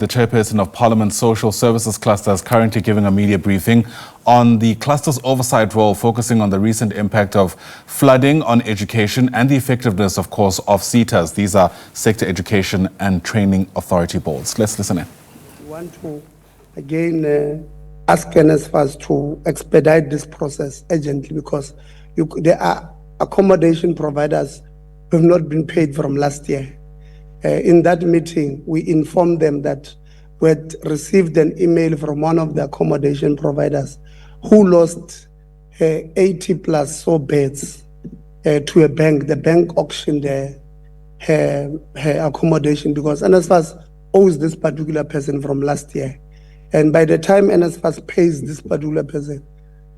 The Chairperson of Parliament's Social Services Cluster is currently giving a media briefing on the cluster's oversight role, focusing on the recent impact of flooding on education and the effectiveness, of course, of SETAs. These are Sector Education and Training Authority boards. Let's listen in. We want to, again, ask NSFAS to expedite this process urgently because there are accommodation providers who have not been paid from last year. In that meeting, we informed them that we had received an email from one of the accommodation providers who lost 80 plus so beds to a bank. The bank auctioned her accommodation because NSFAS owes this particular person from last year. And by the time NSFAS pays this particular person,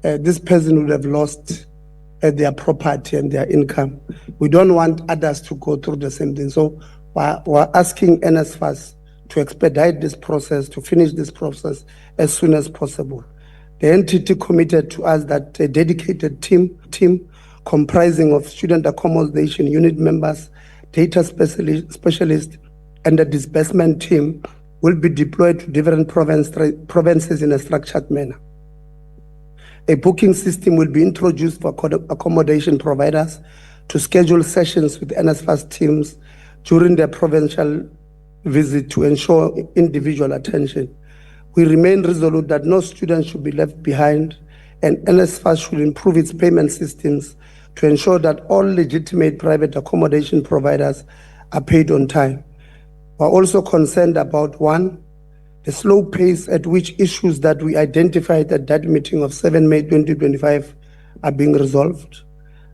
this person would have lost their property and their income. We don't want others to go through the same thing. So we're asking NSFAS to expedite this process, to finish this process as soon as possible. The entity committed to us that a dedicated team comprising of student accommodation unit members, data specialists, and a disbursement team will be deployed to different provinces in a structured manner. A booking system will be introduced for accommodation providers to schedule sessions with NSFAS teams during their provincial visit to ensure individual attention. We remain resolute that no student should be left behind, and NSFAS should improve its payment systems to ensure that all legitimate private accommodation providers are paid on time. We're also concerned about, one, the slow pace at which issues that we identified at that meeting of 7 May 2025 are being resolved.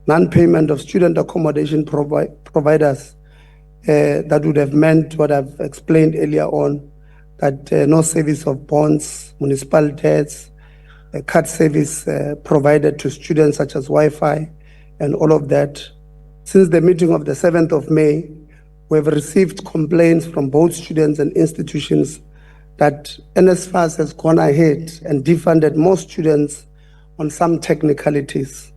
Non-payment of student accommodation providers that would have meant what I've explained earlier on, that no service of bonds, municipal debts, card service provided to students such as Wi-Fi and all of that. Since the meeting of the 7th of May, we have received complaints from both students and institutions that NSFAS has gone ahead and defunded more students on some technicalities.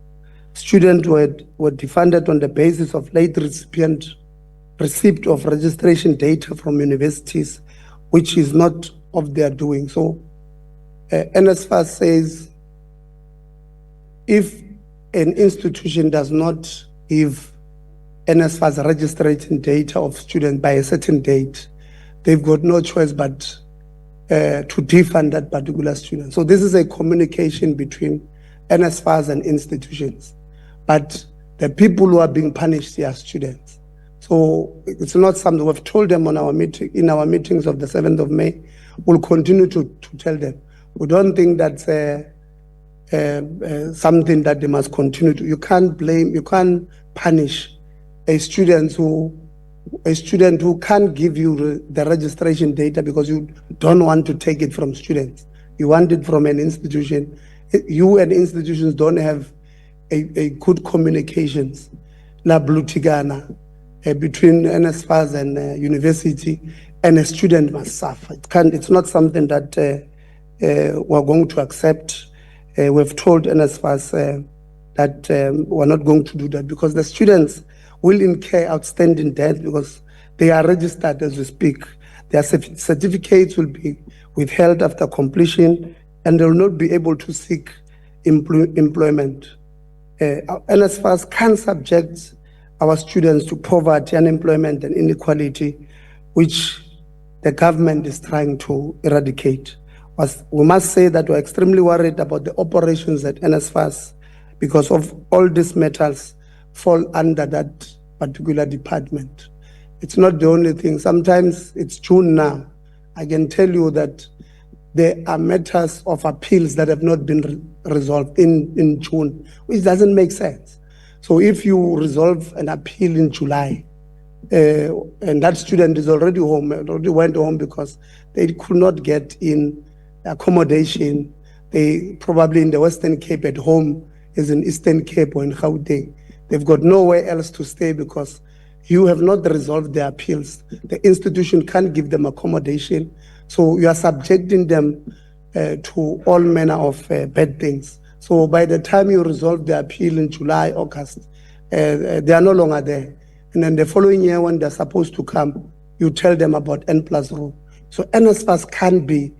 Students were defunded on the basis of late receipt of registration data from universities, which is not of their doing. So NSFAS says if an institution does not give NSFAS registration data of students by a certain date, they've got no choice but to defund that particular student. So this is a communication between NSFAS and institutions, but the people who are being punished are students. So it's not something we've told them on our in our meetings of the 7th of May. We'll continue to tell them. We don't think that's something that they must continue to. You can't punish a student who can't give you the registration data because you don't want to take it from students. You want it from an institution. You and institutions don't have a good communications. La Blutigana. Between NSFAS and university, and a student must suffer. It's not something that we're going to accept. We've told NSFAS that we're not going to do that because the students will incur outstanding debt because they are registered as we speak. Their certificates will be withheld after completion and they will not be able to seek employment. NSFAS can subject our students to poverty, unemployment, and inequality, which the government is trying to eradicate. We must say that we're extremely worried about the operations at NSFAS because of all these matters fall under that particular department. It's not the only thing. Sometimes it's June now. I can tell you that there are matters of appeals that have not been resolved in June, which doesn't make sense. So if you resolve an appeal in July, and that student is already home, already went home because they could not get in accommodation, they probably in the Western Cape at home is in Eastern Cape or in Gauteng. They've got nowhere else to stay because you have not resolved their appeals. The institution can't give them accommodation. So you are subjecting them to all manner of bad things. So by the time you resolve the appeal in July, August, they are no longer there. And then the following year when they're supposed to come, you tell them about N+ rule. So NSFAS can't be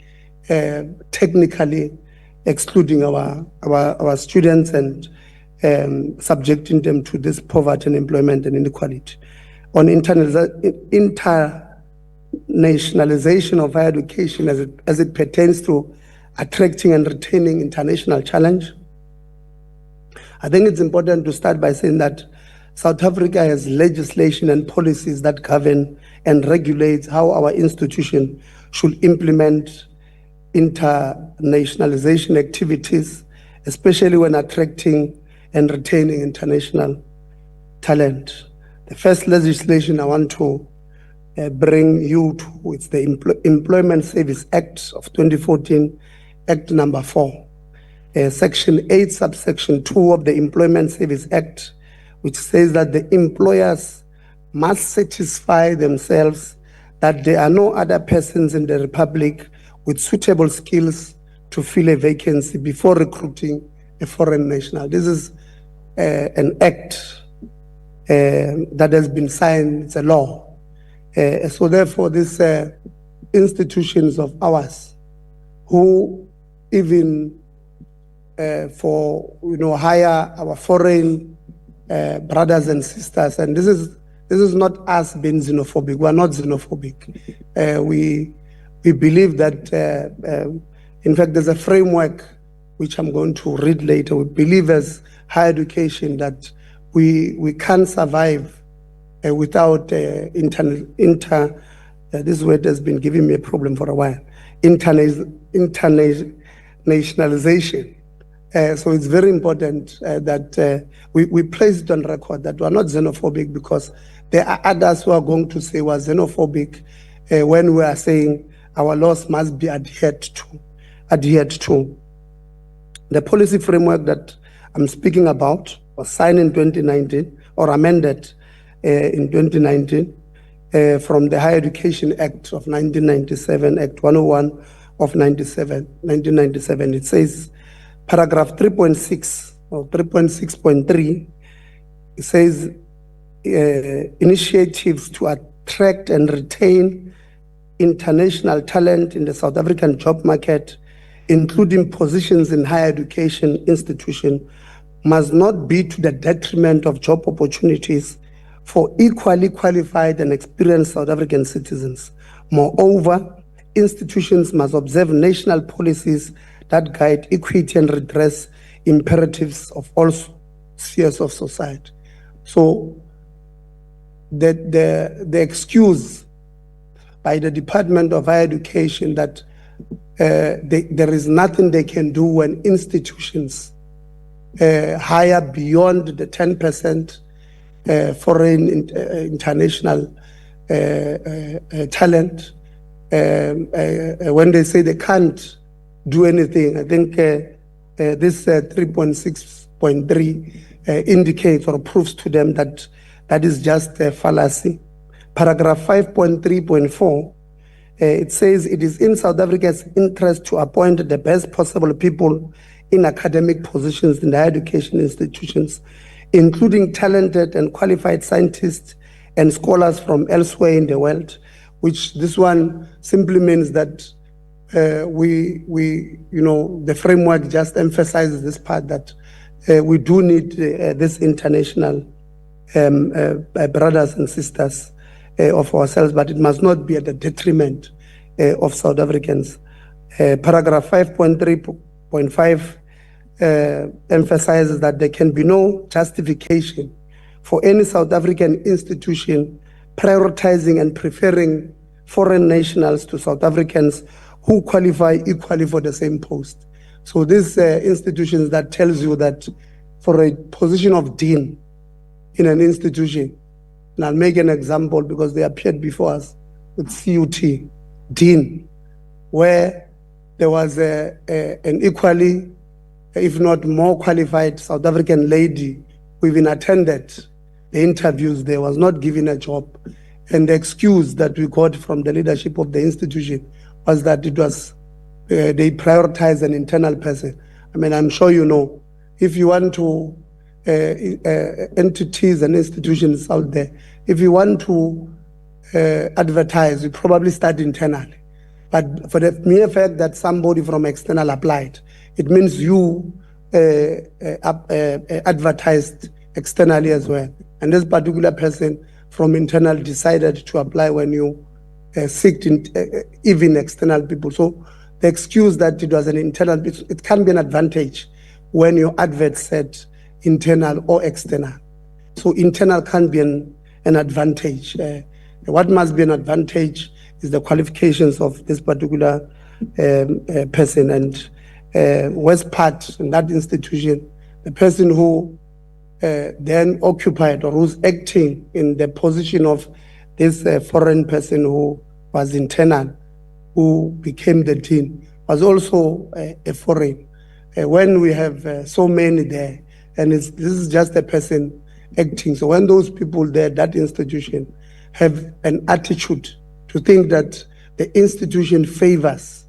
technically excluding our students and subjecting them to this poverty and employment and inequality. On internationalization of higher education as it pertains to attracting and retaining international challenge, I think it's important to start by saying that South Africa has legislation and policies that govern and regulate how our institution should implement internationalization activities, especially when attracting and retaining international talent. The first legislation I want to bring you to is the Employment Service Act of 2014, Act number 4. Section 8, subsection 2 of the Employment Service Act, which says that the employers must satisfy themselves that there are no other persons in the Republic with suitable skills to fill a vacancy before recruiting a foreign national. This is an act that has been signed, it's a law. So therefore, these institutions of ours who even hire our foreign brothers and sisters, and this is not us being xenophobic. We are not xenophobic. We believe that, in fact, there's a framework which I'm going to read later. We believe as higher education that we can't survive without this word has been giving me a problem for a while, internationalization. So it's very important that we place it on record that we are not xenophobic, because there are others who are going to say we're xenophobic when we are saying our laws must be adhered to. The policy framework that I'm speaking about was signed in 2019 or amended in 2019 from the Higher Education Act of 1997, Act 101 of 1997. It says, paragraph 3.6 or 3.6.3, it says initiatives to attract and retain international talent in the South African job market, including positions in higher education institutions, must not be to the detriment of job opportunities for equally qualified and experienced South African citizens. Moreover, institutions must observe national policies that guide equity and redress imperatives of all spheres of society. So the excuse by the Department of Higher Education that there is nothing they can do when institutions hire beyond the 10% foreign international talent, when they say they can't do anything, I think this 3.6.3 indicates or proves to them that that is just a fallacy. Paragraph 5.3.4, it says it is in South Africa's interest to appoint the best possible people in academic positions in the higher education institutions, including talented and qualified scientists and scholars from elsewhere in the world, which this one simply means that the framework just emphasizes this part that we do need this international brothers and sisters of ourselves, but it must not be at the detriment of South Africans. Paragraph 5.3.5 emphasizes that there can be no justification for any South African institution prioritizing and preferring foreign nationals to South Africans who qualify equally for the same post. So these institutions that tells you that for a position of dean in an institution, and I'll make an example because they appeared before us with CUT, dean, where there was an equally, if not more qualified South African lady who even attended the interviews there, was not given a job. And the excuse that we got from the leadership of the institution was that it was, they prioritized an internal person. I mean, I'm sure you know, if you want to, entities and institutions out there, if you want to advertise, you probably start internally. But for the mere fact that somebody from external applied, it means you advertised externally as well. And this particular person from internal decided to apply when you seeked even external people. So the excuse that it was an internal, it can be an advantage when your advert said internal or external. So internal can be an advantage. What must be an advantage is the qualifications of this particular person. And West part in that institution, the person who then occupied or who's acting in the position of this foreign person who was internal, who became the dean, was also a foreign. When we have so many there, and this is just a person acting. So when those people there, that institution, have an attitude to think that the institution favors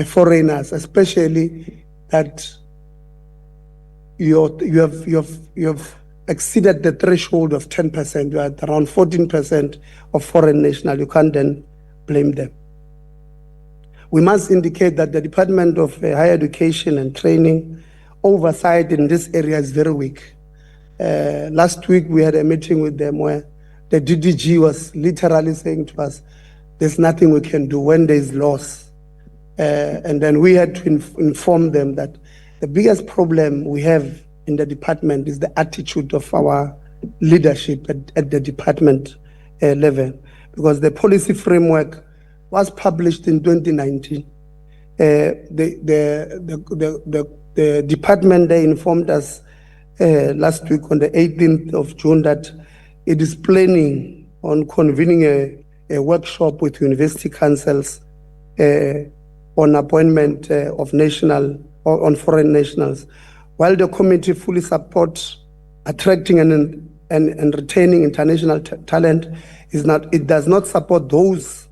foreigners, especially that you have exceeded the threshold of 10%, you are at around 14% of foreign national, you can't then blame them. We must indicate that the Department of Higher Education and Training oversight in this area is very weak. Last week we had a meeting with them where the DDG was literally saying to us, there's nothing we can do when there's loss. And then we had to inform them that the biggest problem we have in the department is the attitude of our leadership at the department level, because the policy framework was published in 2019. The department, they informed us last week on the 18th of June that it is planning on convening a workshop with university councils on appointment of national or on foreign nationals. While the committee fully supports attracting and retaining international talent, it does not support those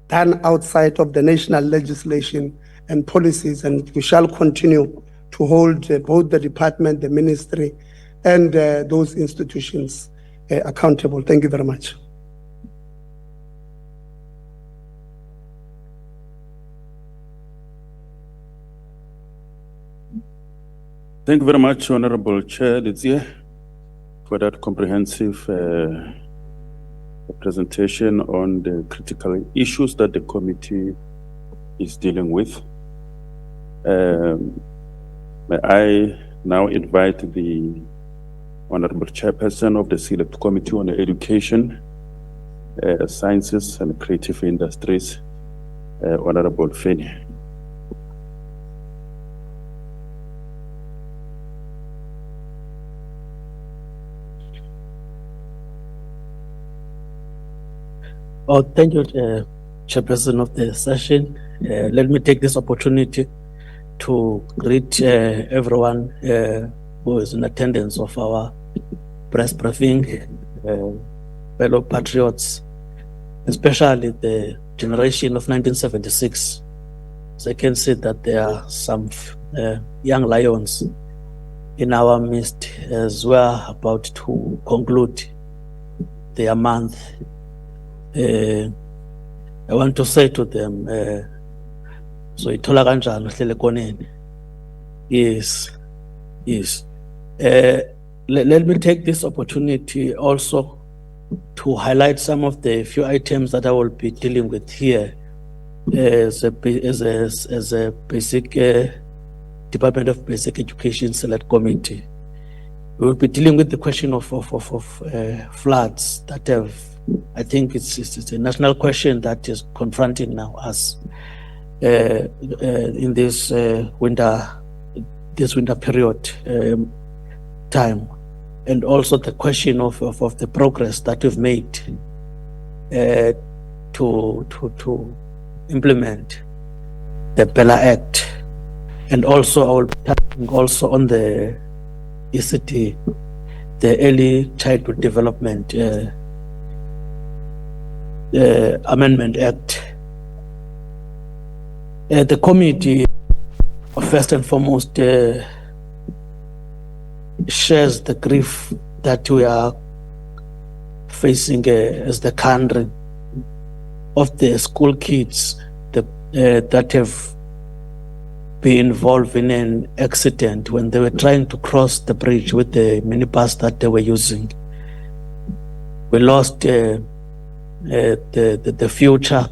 done outside of the national legislation and policies, and we shall continue to hold both the department, the ministry, and those institutions accountable. Thank you very much. Thank you very much, Honorable Chair Lidzie, for that comprehensive presentation on the critical issues that the committee is dealing with. May I now invite the Honorable Chairperson of the Select Committee on Education, Sciences and Creative Industries, Honorable Feni. Oh, thank you, Chairperson of the session. Let me take this opportunity to greet everyone who is in attendance of our press briefing, fellow patriots, especially the generation of 1976. So I can see that there are some young lions in our midst as we are about to conclude their month. I want to say to them, so ithola kanjani uhlele koneni? Yes. Let me take this opportunity also to highlight some of the few items that I will be dealing with here as a basic Department of Basic Education Select Committee. We will be dealing with the question of floods that have, I think it's a national question that is confronting now us in this winter period time, and also the question of the progress that we've made to implement the Bella Act, and also I will be touching also on the ECD, the Early Childhood Development Amendment Act. The committee, first and foremost, shares the grief that we are facing as the country of the school kids that have been involved in an accident when they were trying to cross the bridge with the minibus that they were using. We lost the future,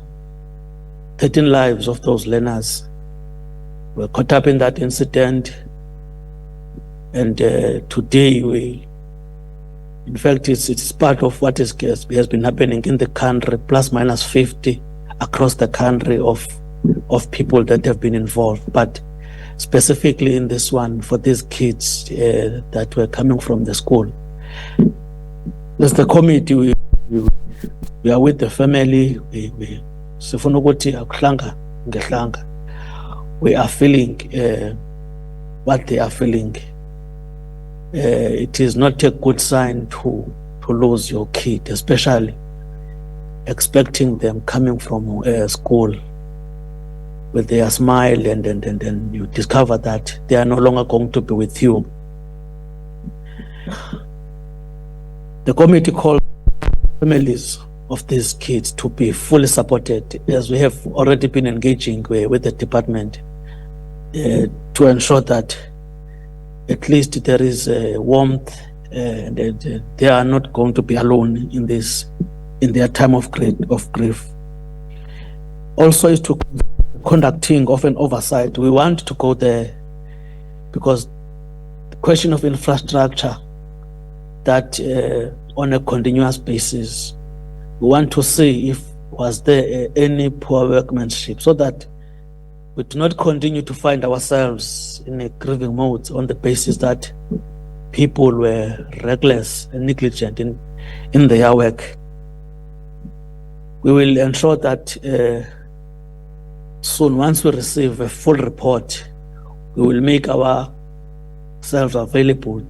13 lives of those learners were caught up in that incident. And today, in fact, it's part of what has been happening in the country, plus minus 50 across the country of people that have been involved. But specifically in this one, for these kids that were coming from the school. As the committee, we are with the family. We are feeling what they are feeling. It is not a good sign to lose your kid, especially expecting them coming from school with their smile, and then you discover that they are no longer going to be with you. The committee called families of these kids to be fully supported, as we have already been engaging with the department to ensure that at least there is warmth and they are not going to be alone in their time of grief. Also is to conducting of an oversight. We want to go there because the question of infrastructure that on a continuous basis, we want to see if was there any poor workmanship, so that we do not continue to find ourselves in a grieving mode on the basis that people were reckless and negligent in their work. We will ensure that soon, once we receive a full report, we will make ourselves available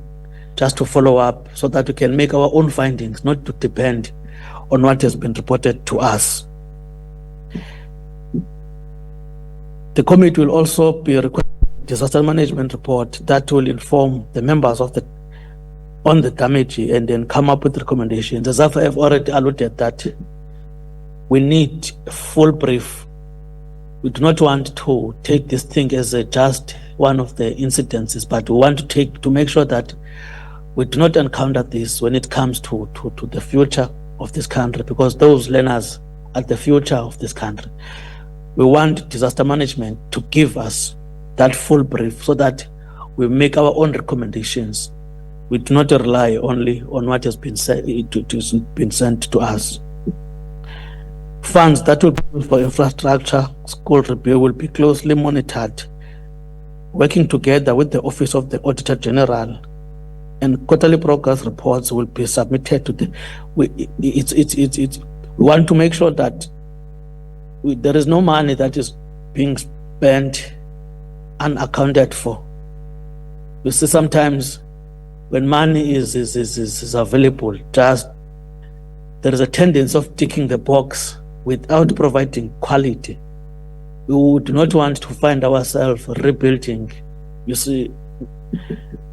just to follow up so that we can make our own findings, not to depend on what has been reported to us. The committee will also be requesting a disaster management report that will inform the members on the damage and then come up with recommendations. As I have already alluded that we need a full brief. We do not want to take this thing as just one of the incidences, but we want to make sure that we do not encounter this when it comes to the future of this country, because those learners are the future of this country. We want disaster management to give us that full brief so that we make our own recommendations. We do not rely only on what has been said, been sent to us. Funds that will be used for infrastructure, school repair will be closely monitored, working together with the Office of the Auditor General, and quarterly progress reports will be submitted to we want to make sure that there is no money that is being spent unaccounted for. You see, sometimes when money is available, just there is a tendency of ticking the box without providing quality. We would not want to find ourselves rebuilding. You see,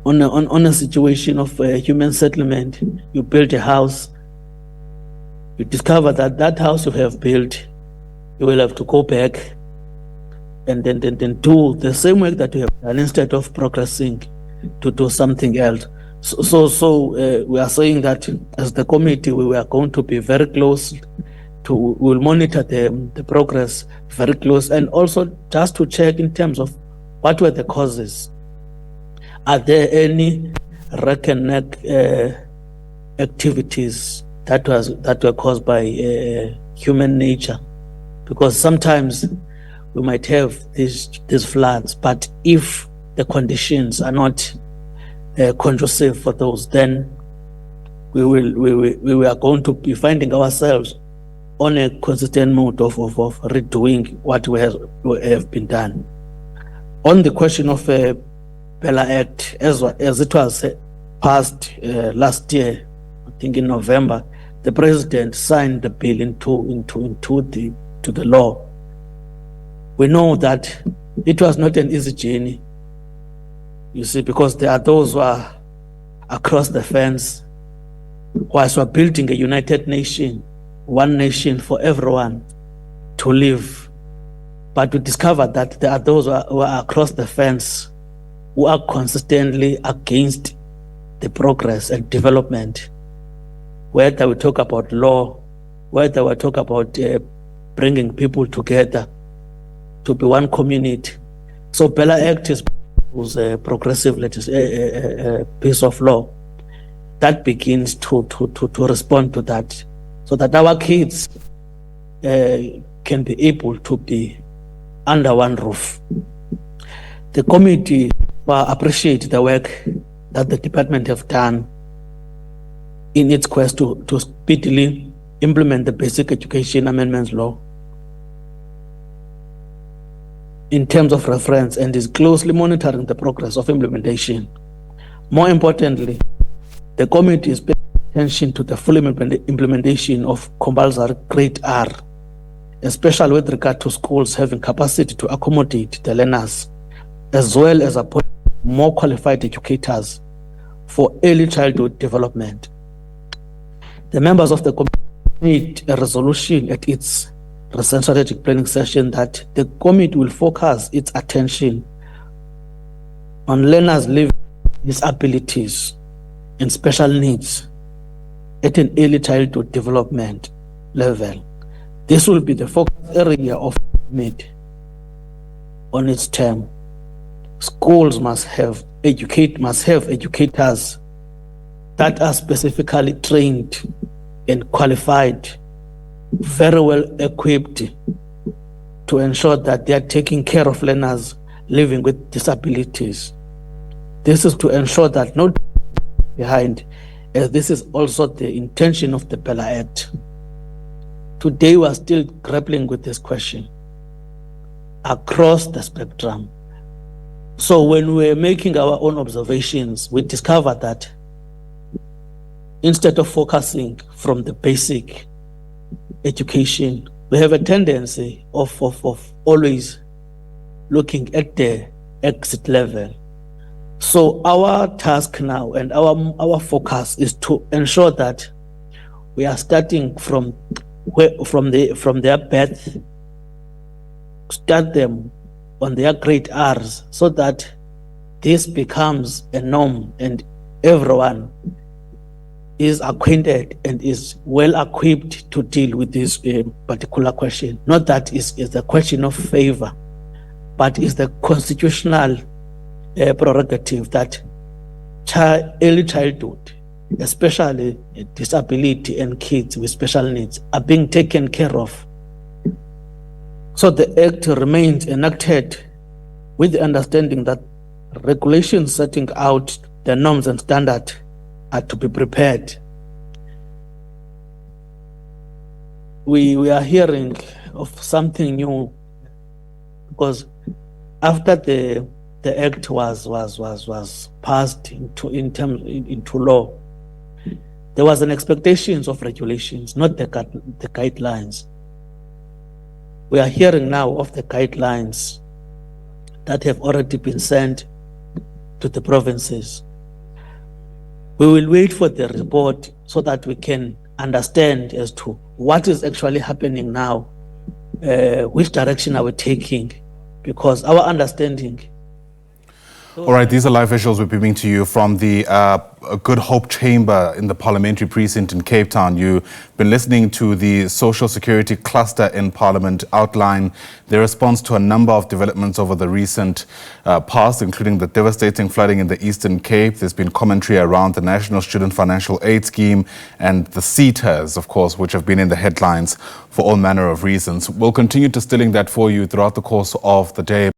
on a situation of human settlement, you build a house, you discover that house you have built, you will have to go back and then do the same work that you have done instead of progressing to do something else. So we are saying that as the committee, we are going to be very close we will monitor the progress very close, and also just to check in terms of what were the causes. Are there any reconnect activities that were caused by human nature? Because sometimes we might have these floods, but if the conditions are not conducive for those, then we are going to be finding ourselves on a consistent mode of redoing what have been done. On the question of Bella Act, as it was passed last year, I think in November, the president signed the bill into the law. We know that it was not an easy journey, you see, because there are those who are across the fence, whilst we're building a united nation, one nation for everyone. to live. But we discovered that there are those who are across the fence who are consistently against the progress and development. Whether we talk about law, whether we talk about bringing people together to be one community. So Bella Act was a progressive piece of law that begins to respond to that, so that our kids can be able to be under one roof. The committee appreciate the work that the department have done in its quest to speedily implement the Basic Education Amendments Law in terms of reference, and is closely monitoring the progress of implementation. More importantly, the committee is paying attention to the full implementation of compulsory grade R, especially with regard to schools having capacity to accommodate the learners, as well as appoint more qualified educators for early childhood development. The members of the committee made a resolution at its recent strategic planning session that the committee will focus its attention on learners living with disabilities and special needs at an early childhood development level. This will be the focus area of the committee on its term. Schools must have educators that are specifically trained and qualified, very well equipped to ensure that they are taking care of learners living with disabilities. This is to ensure that no behind, as this is also the intention of the Bella Act. Today we are still grappling with this question across the spectrum. So when we're making our own observations, we discovered that instead of focusing from the basic education, we have a tendency of always looking at the exit level. So our task now and our focus is to ensure that we are starting from their birth, start them on their grade R's, so that this becomes a norm and everyone is acquainted and is well equipped to deal with this particular question. Not that is a question of favor, but is the constitutional prerogative that early childhood, especially disability and kids with special needs, are being taken care of. So the Act remains enacted with the understanding that regulations setting out the norms and standards are to be prepared. We are hearing of something new, because after the Act was passed into law, there was an expectation of regulations, not the guidelines. We are hearing now of the guidelines that have already been sent to the provinces. We will wait for the report so that we can understand as to what is actually happening now, which direction are we taking, because our understanding. All right, these are live visuals we're beaming to you from the Good Hope Chamber in the Parliamentary Precinct in Cape Town. You've been listening to the Social Security Cluster in Parliament outline their response to a number of developments over the recent past, including the devastating flooding in the Eastern Cape. There's been commentary around the National Student Financial Aid Scheme and the CETAs, of course, which have been in the headlines for all manner of reasons. We'll continue distilling that for you throughout the course of the day.